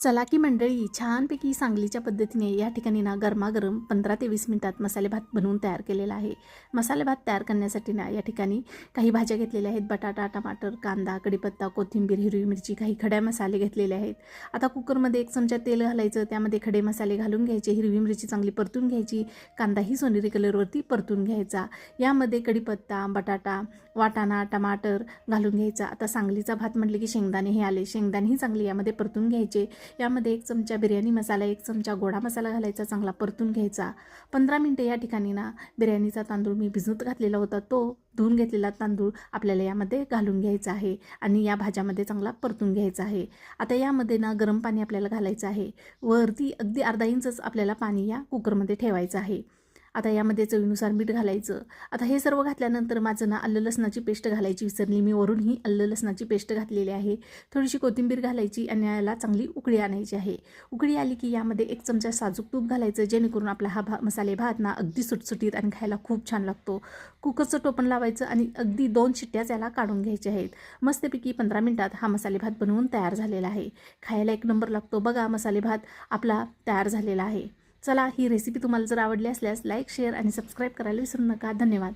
चला की मंडळी, छानपैकी सांगलीच्या पद्धतीने या ठिकाणी ना गरमागरम 15 ते 20 मिनिटात मसाले भात बनवून तयार केलेला आहे. मसाले भात तयार करण्यासाठी ना या ठिकाणी काही भाज्या घेतलेल्या आहेत. बटाटा, टमाटर, कांदा, कढीपत्ता, कोथिंबीर, हिरवी मिरची, काही खड्या मसाले घेतलेले आहेत. आता कुकरमध्ये 1 चमचा तेल घालायचं, त्यामध्ये खडे मसाले घालून घ्यायचे, हिरवी मिरची चांगली परतून घ्यायची, कांदाही सोनेरी कलरवरती परतून घ्यायचा. यामध्ये कढीपत्ता, बटाटा, वाटाणा, टमाटर घालून घ्यायचा. आता सांगलीचा भात म्हटले की शेंगदाणे हे आले, शेंगदाणेही चांगली यामध्ये परतून घ्यायचे. यामध्ये 1 चमचा बिर्याणी मसाला, 1 चमचा गोडा मसाला घालायचा, चांगला परतून घ्यायचा. 15 मिनिटे या ठिकाणी ना बिर्याणीचा तांदूळ मी भिजवत घातलेला होता, तो धुवून घेतलेला तांदूळ आपल्याला यामध्ये घालून घ्यायचा आहे आणि या भाज्यामध्ये चांगला परतून घ्यायचा आहे. आता यामध्ये ना गरम पाणी आपल्याला घालायचं आहे. वरती अगदी अर्धा इंचच आपल्याला पाणी या कुकरमध्ये ठेवायचं आहे. आता यामध्ये चवीनुसार मीठ घालायचं. आता हे सर्व घातल्यानंतर माझं ना आलं लसणाची पेस्ट घालायची विसरली मी, वरून ही आलं लसणाची पेस्ट घातलेली आहे. थोडीशी कोथिंबीर घालायची आणि याला चांगली उकळी आणायची आहे. उकळी आली की यामध्ये 1 चमचा साजूक तूप घालायचं, जेणेकरून आपला हा मसाले भात ना अगदी सुटसुटीत आणि खायला खूप छान लागतो. कुकरचं टोपण लावायचं आणि अगदी 2 शिट्ट्याच याला काढून घ्यायच्या आहेत. मस्तपैकी 15 मिनिटात हा मसाले भात बनवून तयार झालेला आहे. खायला 1 नंबर लागतो. बघा, मसाले भात आपला तयार झालेला आहे. चला, ही रेसिपी तुम्हाला जर आवडली असल्यास लाईक, शेअर आणि सबस्क्राईब करायला विसरू नका. धन्यवाद.